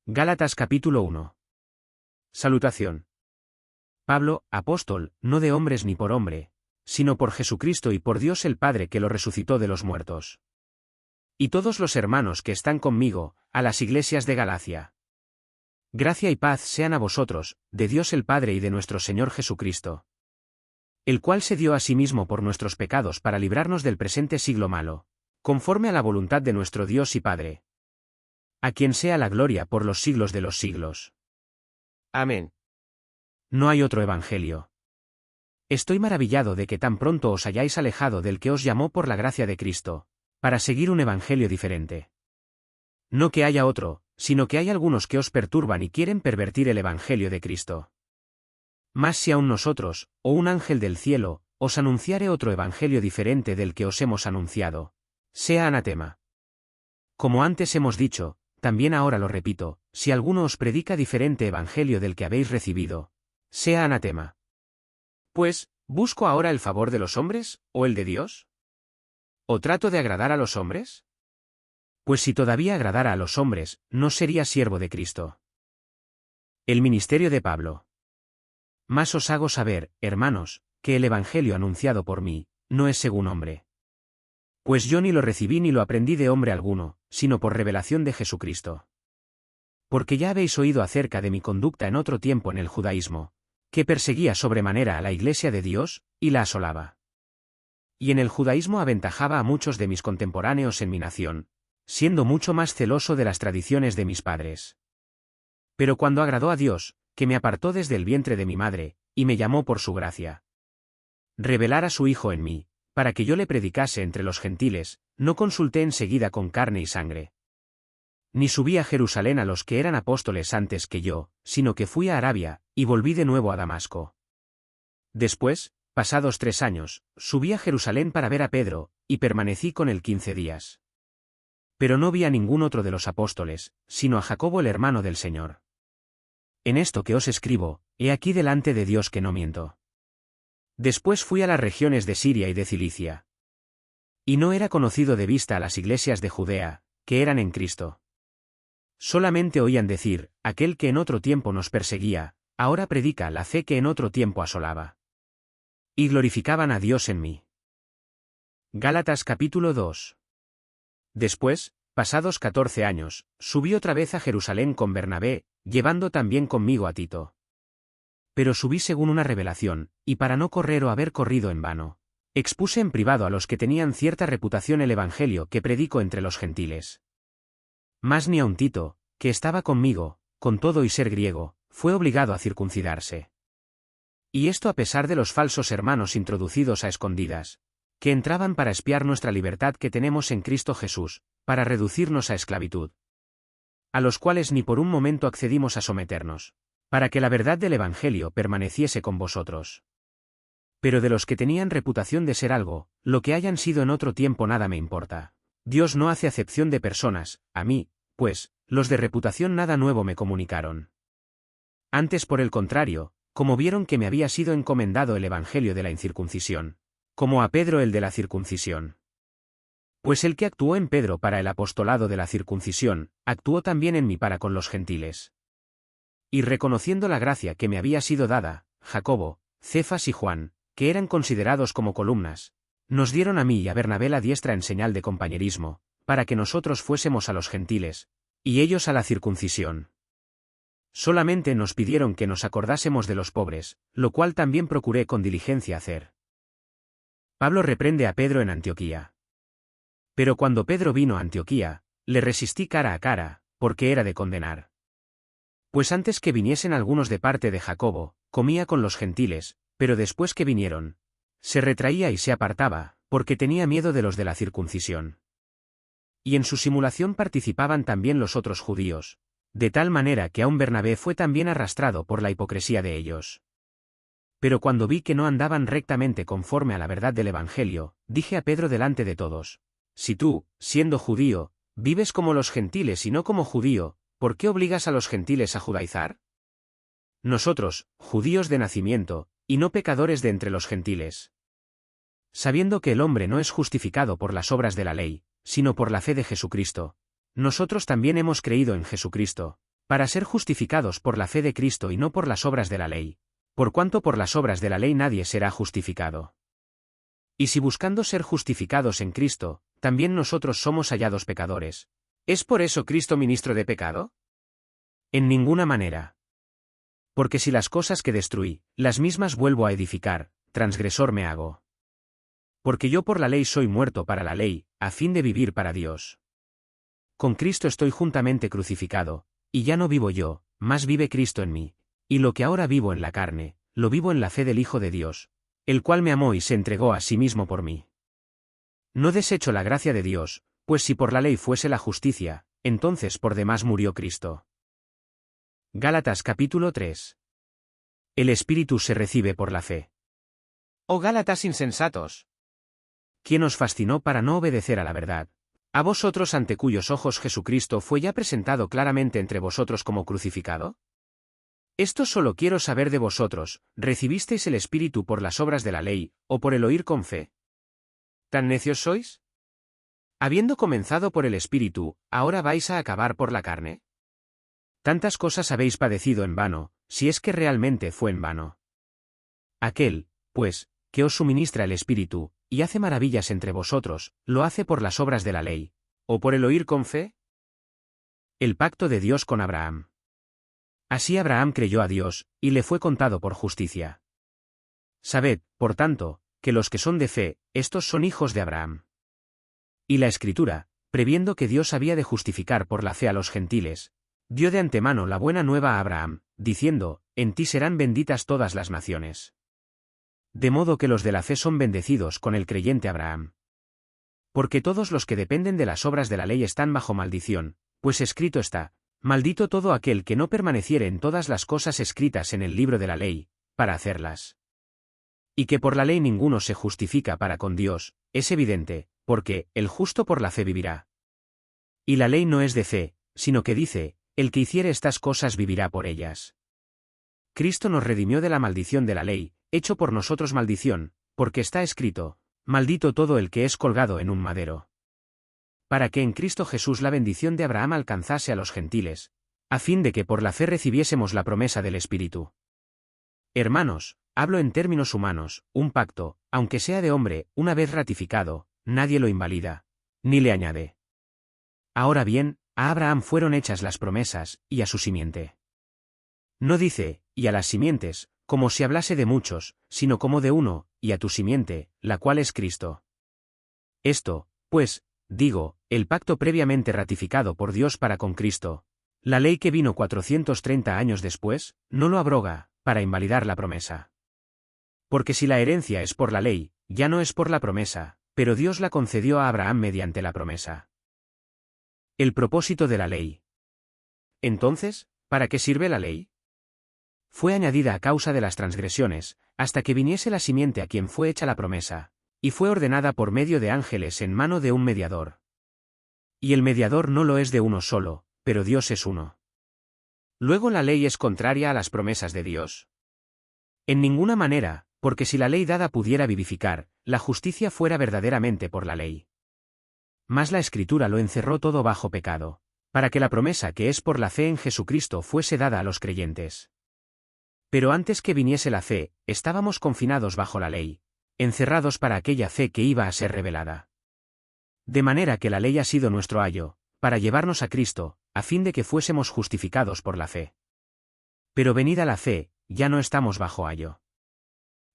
Gálatas capítulo 1. Salutación. Pablo, apóstol, no de hombres ni por hombre, sino por Jesucristo y por Dios el Padre que lo resucitó de los muertos. Y todos los hermanos que están conmigo, a las iglesias de Galacia. Gracia y paz sean a vosotros, de Dios el Padre y de nuestro Señor Jesucristo. El cual se dio a sí mismo por nuestros pecados para librarnos del presente siglo malo, conforme a la voluntad de nuestro Dios y Padre. A quien sea la gloria por los siglos de los siglos. Amén. No hay otro evangelio. Estoy maravillado de que tan pronto os hayáis alejado del que os llamó por la gracia de Cristo, para seguir un evangelio diferente. No que haya otro, sino que hay algunos que os perturban y quieren pervertir el evangelio de Cristo. Mas si aun nosotros, o un ángel del cielo, os anunciare otro evangelio diferente del que os hemos anunciado, sea anatema. Como antes hemos dicho, también ahora lo repito, si alguno os predica diferente evangelio del que habéis recibido, sea anatema. Pues, ¿busco ahora el favor de los hombres, o el de Dios? ¿O trato de agradar a los hombres? Pues si todavía agradara a los hombres, no sería siervo de Cristo. El ministerio de Pablo. Mas os hago saber, hermanos, que el evangelio anunciado por mí, no es según hombre. Pues yo ni lo recibí ni lo aprendí de hombre alguno, sino por revelación de Jesucristo. Porque ya habéis oído acerca de mi conducta en otro tiempo en el judaísmo, que perseguía sobremanera a la iglesia de Dios, y la asolaba. Y en el judaísmo aventajaba a muchos de mis contemporáneos en mi nación, siendo mucho más celoso de las tradiciones de mis padres. Pero cuando agradó a Dios, que me apartó desde el vientre de mi madre, y me llamó por su gracia, revelar a su Hijo en mí, para que yo le predicase entre los gentiles, no consulté enseguida con carne y sangre. Ni subí a Jerusalén a los que eran apóstoles antes que yo, sino que fui a Arabia, y volví de nuevo a Damasco. Después, pasados 3 años, subí a Jerusalén para ver a Pedro, y permanecí con él 15 días. Pero no vi a ningún otro de los apóstoles, sino a Jacobo el hermano del Señor. En esto que os escribo, he aquí delante de Dios que no miento. Después fui a las regiones de Siria y de Cilicia. Y no era conocido de vista a las iglesias de Judea, que eran en Cristo. Solamente oían decir, aquel que en otro tiempo nos perseguía, ahora predica la fe que en otro tiempo asolaba. Y glorificaban a Dios en mí. Gálatas capítulo 2. Después, pasados 14 años, subí otra vez a Jerusalén con Bernabé, llevando también conmigo a Tito. Pero subí según una revelación, y para no correr o haber corrido en vano, expuse en privado a los que tenían cierta reputación el evangelio que predico entre los gentiles. Mas ni aun Tito, que estaba conmigo, con todo y ser griego, fue obligado a circuncidarse. Y esto a pesar de los falsos hermanos introducidos a escondidas, que entraban para espiar nuestra libertad que tenemos en Cristo Jesús, para reducirnos a esclavitud. A los cuales ni por un momento accedimos a someternos, para que la verdad del evangelio permaneciese con vosotros. Pero de los que tenían reputación de ser algo, lo que hayan sido en otro tiempo nada me importa. Dios no hace acepción de personas, a mí, pues, los de reputación nada nuevo me comunicaron. Antes por el contrario, como vieron que me había sido encomendado el evangelio de la incircuncisión, como a Pedro el de la circuncisión. Pues el que actuó en Pedro para el apostolado de la circuncisión, actuó también en mí para con los gentiles. Y reconociendo la gracia que me había sido dada, Jacobo, Cefas y Juan, que eran considerados como columnas, nos dieron a mí y a Bernabé la diestra en señal de compañerismo, para que nosotros fuésemos a los gentiles, y ellos a la circuncisión. Solamente nos pidieron que nos acordásemos de los pobres, lo cual también procuré con diligencia hacer. Pablo reprende a Pedro en Antioquía. Pero cuando Pedro vino a Antioquía, le resistí cara a cara, porque era de condenar. Pues antes que viniesen algunos de parte de Jacobo, comía con los gentiles, pero después que vinieron, se retraía y se apartaba, porque tenía miedo de los de la circuncisión. Y en su simulación participaban también los otros judíos, de tal manera que aun Bernabé fue también arrastrado por la hipocresía de ellos. Pero cuando vi que no andaban rectamente conforme a la verdad del evangelio, dije a Pedro delante de todos: si tú, siendo judío, vives como los gentiles y no como judío, ¿por qué obligas a los gentiles a judaizar? Nosotros, judíos de nacimiento, y no pecadores de entre los gentiles. Sabiendo que el hombre no es justificado por las obras de la ley, sino por la fe de Jesucristo, nosotros también hemos creído en Jesucristo, Para ser justificados por la fe de Cristo y no por las obras de la ley, por cuanto por las obras de la ley nadie será justificado. Y si buscando ser justificados en Cristo, también nosotros somos hallados pecadores, ¿es por eso Cristo ministro de pecado? En ninguna manera. Porque si las cosas que destruí, las mismas vuelvo a edificar, transgresor me hago. Porque yo por la ley soy muerto para la ley, a fin de vivir para Dios. Con Cristo estoy juntamente crucificado, y ya no vivo yo, mas vive Cristo en mí. Y lo que ahora vivo en la carne, lo vivo en la fe del Hijo de Dios, el cual me amó y se entregó a sí mismo por mí. No desecho la gracia de Dios, pues si por la ley fuese la justicia, entonces por demás murió Cristo. Gálatas capítulo 3. El Espíritu se recibe por la fe. Oh Gálatas insensatos. ¿Quién os fascinó para no obedecer a la verdad? ¿A vosotros ante cuyos ojos Jesucristo fue ya presentado claramente entre vosotros como crucificado? Esto solo quiero saber de vosotros, ¿recibisteis el Espíritu por las obras de la ley, o por el oír con fe? ¿Tan necios sois? Habiendo comenzado por el Espíritu, ¿ahora vais a acabar por la carne? Tantas cosas habéis padecido en vano, si es que realmente fue en vano. Aquel, pues, que os suministra el Espíritu, y hace maravillas entre vosotros, ¿lo hace por las obras de la ley, o por el oír con fe? El pacto de Dios con Abraham. Así Abraham creyó a Dios, y le fue contado por justicia. Sabed, por tanto, que los que son de fe, estos son hijos de Abraham. Y la Escritura, previendo que Dios había de justificar por la fe a los gentiles, dio de antemano la buena nueva a Abraham, diciendo, en ti serán benditas todas las naciones. De modo que los de la fe son bendecidos con el creyente Abraham. Porque todos los que dependen de las obras de la ley están bajo maldición, pues escrito está, maldito todo aquel que no permaneciere en todas las cosas escritas en el libro de la ley, para hacerlas. Y que por la ley ninguno se justifica para con Dios, es evidente, porque el justo por la fe vivirá. Y la ley no es de fe, sino que dice, el que hiciere estas cosas vivirá por ellas. Cristo nos redimió de la maldición de la ley, hecho por nosotros maldición, porque está escrito, maldito todo el que es colgado en un madero. Para que en Cristo Jesús la bendición de Abraham alcanzase a los gentiles, a fin de que por la fe recibiésemos la promesa del Espíritu. Hermanos, hablo en términos humanos, un pacto, aunque sea de hombre, una vez ratificado, nadie lo invalida, ni le añade. Ahora bien, a Abraham fueron hechas las promesas, y a su simiente. No dice, y a las simientes, como si hablase de muchos, sino como de uno, y a tu simiente, la cual es Cristo. Esto, pues, digo, el pacto previamente ratificado por Dios para con Cristo, la ley que vino 430 años después, no lo abroga, para invalidar la promesa. Porque si la herencia es por la ley, ya no es por la promesa, pero Dios la concedió a Abraham mediante la promesa. El propósito de la ley. Entonces, ¿para qué sirve la ley? Fue añadida a causa de las transgresiones, hasta que viniese la simiente a quien fue hecha la promesa, y fue ordenada por medio de ángeles en mano de un mediador. Y el mediador no lo es de uno solo, pero Dios es uno. Luego la ley es contraria a las promesas de Dios. En ninguna manera, porque si la ley dada pudiera vivificar, la justicia fuera verdaderamente por la ley. Mas la Escritura lo encerró todo bajo pecado, para que la promesa que es por la fe en Jesucristo fuese dada a los creyentes. Pero antes que viniese la fe, estábamos confinados bajo la ley, encerrados para aquella fe que iba a ser revelada. De manera que la ley ha sido nuestro ayo, para llevarnos a Cristo, a fin de que fuésemos justificados por la fe. Pero venida la fe, ya no estamos bajo ayo.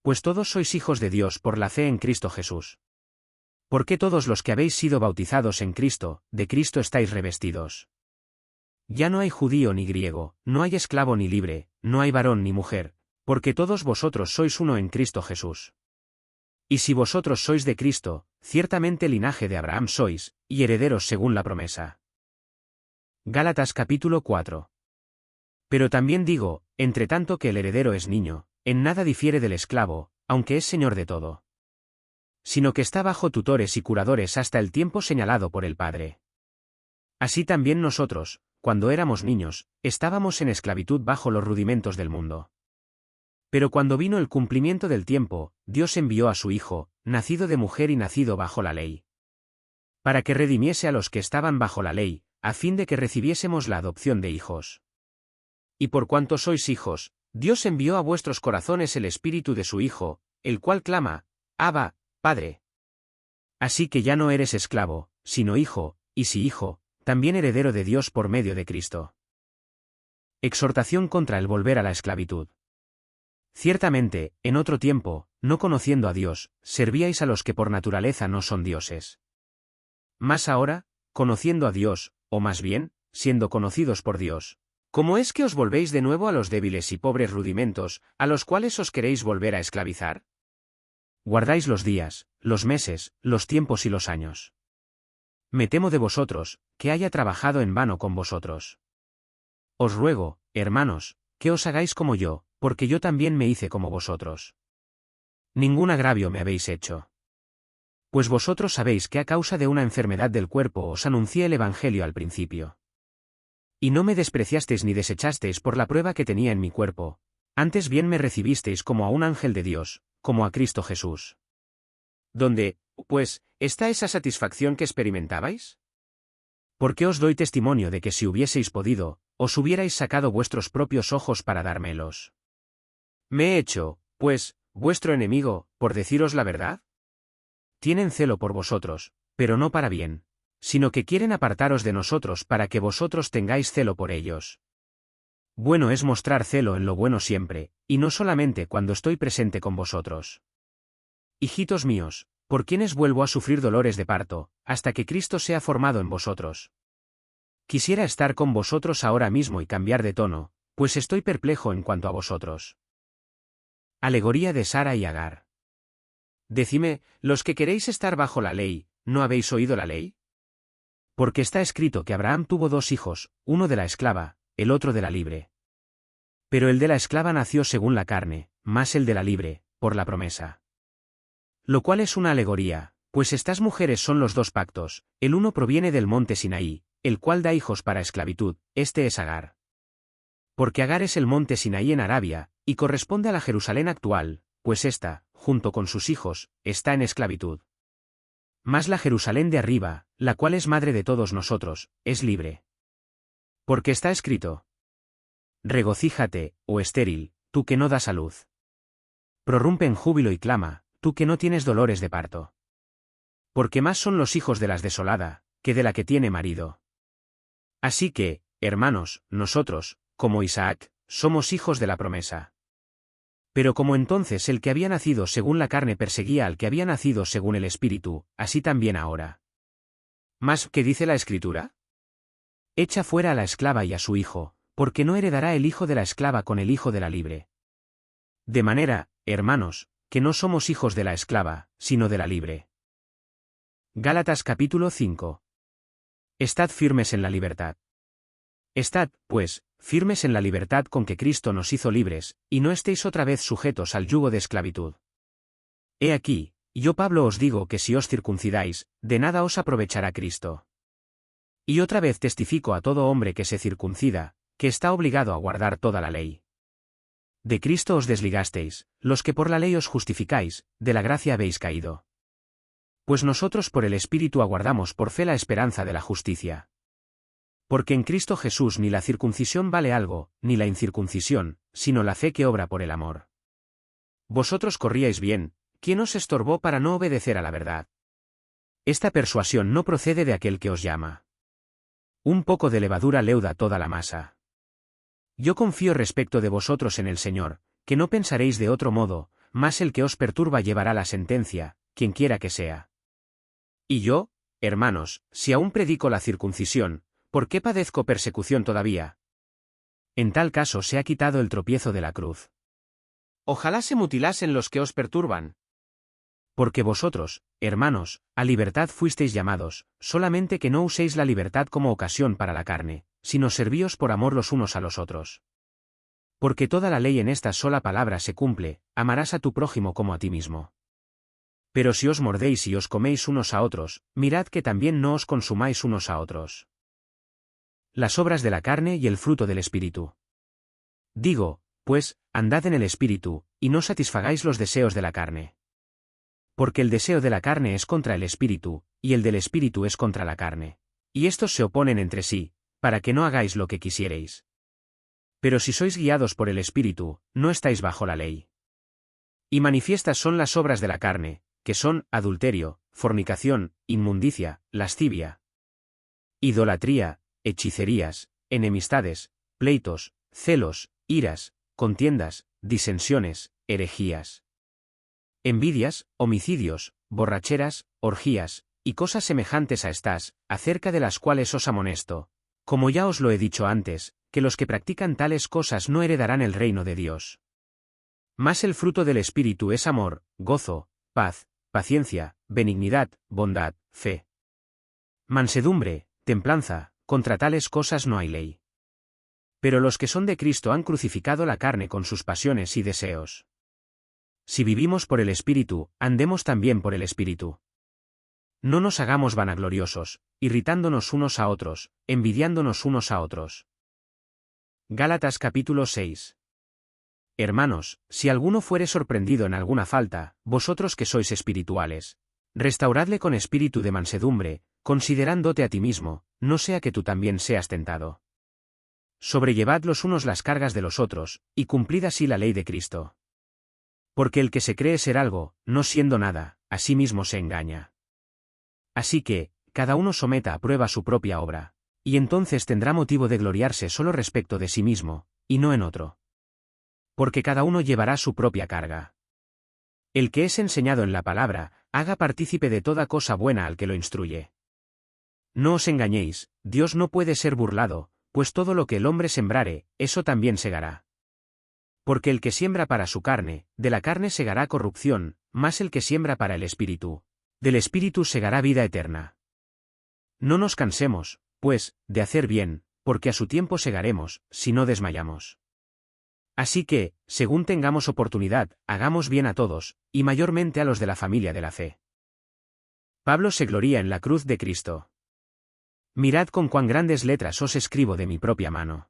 Pues todos sois hijos de Dios por la fe en Cristo Jesús. Porque todos los que habéis sido bautizados en Cristo, de Cristo estáis revestidos. Ya no hay judío ni griego, no hay esclavo ni libre, no hay varón ni mujer, porque todos vosotros sois uno en Cristo Jesús. Y si vosotros sois de Cristo, ciertamente linaje de Abraham sois, y herederos según la promesa. Gálatas capítulo 4. Pero también digo, entre tanto que el heredero es niño, en nada difiere del esclavo, aunque es señor de todo. Sino que está bajo tutores y curadores hasta el tiempo señalado por el Padre. Así también nosotros, cuando éramos niños, estábamos en esclavitud bajo los rudimentos del mundo. Pero cuando vino el cumplimiento del tiempo, Dios envió a su Hijo, nacido de mujer y nacido bajo la ley. Para que redimiese a los que estaban bajo la ley, a fin de que recibiésemos la adopción de hijos. Y por cuanto sois hijos, Dios envió a vuestros corazones el Espíritu de su Hijo, el cual clama, Abba, Padre. Así que ya no eres esclavo, sino hijo, y si hijo, también heredero de Dios por medio de Cristo. Exhortación contra el volver a la esclavitud. Ciertamente, en otro tiempo, no conociendo a Dios, servíais a los que por naturaleza no son dioses. Mas ahora, conociendo a Dios, o más bien, siendo conocidos por Dios, ¿cómo es que os volvéis de nuevo a los débiles y pobres rudimentos, a los cuales os queréis volver a esclavizar? Guardáis los días, los meses, los tiempos y los años. Me temo de vosotros, que haya trabajado en vano con vosotros. Os ruego, hermanos, que os hagáis como yo, porque yo también me hice como vosotros. Ningún agravio me habéis hecho. Pues vosotros sabéis que a causa de una enfermedad del cuerpo os anuncié el Evangelio al principio. Y no me despreciasteis ni desechasteis por la prueba que tenía en mi cuerpo, antes bien me recibisteis como a un ángel de Dios, como a Cristo Jesús. ¿Dónde, pues, está esa satisfacción que experimentabais? Porque os doy testimonio de que si hubieseis podido, os hubierais sacado vuestros propios ojos para dármelos. ¿Me he hecho, pues, vuestro enemigo, por deciros la verdad? Tienen celo por vosotros, pero no para bien, sino que quieren apartaros de nosotros para que vosotros tengáis celo por ellos. Bueno es mostrar celo en lo bueno siempre, y no solamente cuando estoy presente con vosotros. Hijitos míos, por quienes vuelvo a sufrir dolores de parto, hasta que Cristo sea formado en vosotros. Quisiera estar con vosotros ahora mismo y cambiar de tono, pues estoy perplejo en cuanto a vosotros. Alegoría de Sara y Agar. Decime, los que queréis estar bajo la ley, ¿no habéis oído la ley? Porque está escrito que Abraham tuvo dos hijos, uno de la esclava, el otro de la libre. Pero el de la esclava nació según la carne, más el de la libre, por la promesa. Lo cual es una alegoría, pues estas mujeres son los dos pactos, el uno proviene del monte Sinaí, el cual da hijos para esclavitud, este es Agar. Porque Agar es el monte Sinaí en Arabia, y corresponde a la Jerusalén actual, pues ésta, junto con sus hijos, está en esclavitud. Mas la Jerusalén de arriba, la cual es madre de todos nosotros, es libre. Porque está escrito: regocíjate, oh estéril, tú que no das a luz. Prorrumpe en júbilo y clama, tú que no tienes dolores de parto. Porque más son los hijos de las desolada, que de la que tiene marido. Así que, hermanos, nosotros, como Isaac, somos hijos de la promesa. Pero como entonces el que había nacido según la carne perseguía al que había nacido según el Espíritu, así también ahora. ¿Mas qué dice la Escritura? Echa fuera a la esclava y a su hijo, porque no heredará el hijo de la esclava con el hijo de la libre. De manera, hermanos, que no somos hijos de la esclava, sino de la libre. Gálatas capítulo 5. Estad firmes en la libertad. Estad, pues, firmes en la libertad con que Cristo nos hizo libres, y no estéis otra vez sujetos al yugo de esclavitud. He aquí, yo Pablo os digo que si os circuncidáis, de nada os aprovechará Cristo. Y otra vez testifico a todo hombre que se circuncida, que está obligado a guardar toda la ley. De Cristo os desligasteis, los que por la ley os justificáis, de la gracia habéis caído. Pues nosotros por el Espíritu aguardamos por fe la esperanza de la justicia. Porque en Cristo Jesús ni la circuncisión vale algo, ni la incircuncisión, sino la fe que obra por el amor. Vosotros corríais bien, ¿quién os estorbó para no obedecer a la verdad? Esta persuasión no procede de aquel que os llama. Un poco de levadura leuda toda la masa. Yo confío respecto de vosotros en el Señor, que no pensaréis de otro modo, mas el que os perturba llevará la sentencia, quien quiera que sea. Y yo, hermanos, si aún predico la circuncisión, ¿por qué padezco persecución todavía? En tal caso se ha quitado el tropiezo de la cruz. Ojalá se mutilasen los que os perturban. Porque vosotros, hermanos, a libertad fuisteis llamados, solamente que no uséis la libertad como ocasión para la carne, sino servíos por amor los unos a los otros. Porque toda la ley en esta sola palabra se cumple: amarás a tu prójimo como a ti mismo. Pero si os mordéis y os coméis unos a otros, mirad que también no os consumáis unos a otros. Las obras de la carne y el fruto del Espíritu. Digo, pues, andad en el Espíritu, y no satisfagáis los deseos de la carne. Porque el deseo de la carne es contra el Espíritu, y el del Espíritu es contra la carne. Y estos se oponen entre sí, para que no hagáis lo que quisiereis. Pero si sois guiados por el Espíritu, no estáis bajo la ley. Y manifiestas son las obras de la carne, que son adulterio, fornicación, inmundicia, lascivia, idolatría, hechicerías, enemistades, pleitos, celos, iras, contiendas, disensiones, herejías, envidias, homicidios, borracheras, orgías, y cosas semejantes a estas, acerca de las cuales os amonesto, como ya os lo he dicho antes, que los que practican tales cosas no heredarán el reino de Dios. Mas el fruto del Espíritu es amor, gozo, paz, paciencia, benignidad, bondad, fe, mansedumbre, templanza, contra tales cosas no hay ley. Pero los que son de Cristo han crucificado la carne con sus pasiones y deseos. Si vivimos por el Espíritu, andemos también por el Espíritu. No nos hagamos vanagloriosos, irritándonos unos a otros, envidiándonos unos a otros. Gálatas capítulo 6. Hermanos, si alguno fuere sorprendido en alguna falta, vosotros que sois espirituales, restauradle con espíritu de mansedumbre, considerándote a ti mismo, no sea que tú también seas tentado. Sobrellevad los unos las cargas de los otros, y cumplid así la ley de Cristo. Porque el que se cree ser algo, no siendo nada, a sí mismo se engaña. Así que, cada uno someta a prueba su propia obra, y entonces tendrá motivo de gloriarse solo respecto de sí mismo, y no en otro. Porque cada uno llevará su propia carga. El que es enseñado en la palabra, haga partícipe de toda cosa buena al que lo instruye. No os engañéis, Dios no puede ser burlado, pues todo lo que el hombre sembrare, eso también segará. Porque el que siembra para su carne, de la carne segará corrupción, mas el que siembra para el Espíritu, del Espíritu segará vida eterna. No nos cansemos, pues, de hacer bien, porque a su tiempo segaremos, si no desmayamos. Así que, según tengamos oportunidad, hagamos bien a todos, y mayormente a los de la familia de la fe. Pablo se gloría en la cruz de Cristo. Mirad con cuán grandes letras os escribo de mi propia mano.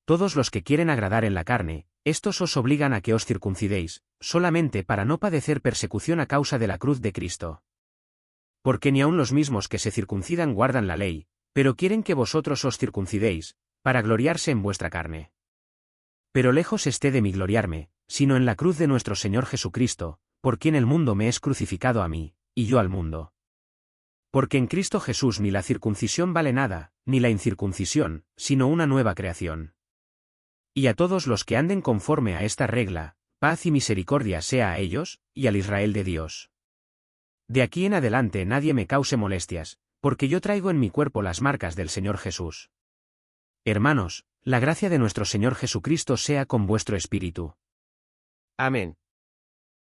Todos los que quieren agradar en la carne, estos os obligan a que os circuncidéis, solamente para no padecer persecución a causa de la cruz de Cristo. Porque ni aun los mismos que se circuncidan guardan la ley, pero quieren que vosotros os circuncidéis, para gloriarse en vuestra carne. Pero lejos esté de mí gloriarme, sino en la cruz de nuestro Señor Jesucristo, por quien el mundo me es crucificado a mí, y yo al mundo. Porque en Cristo Jesús ni la circuncisión vale nada, ni la incircuncisión, sino una nueva creación. Y a todos los que anden conforme a esta regla, paz y misericordia sea a ellos, y al Israel de Dios. De aquí en adelante nadie me cause molestias, porque yo traigo en mi cuerpo las marcas del Señor Jesús. Hermanos, la gracia de nuestro Señor Jesucristo sea con vuestro espíritu. Amén.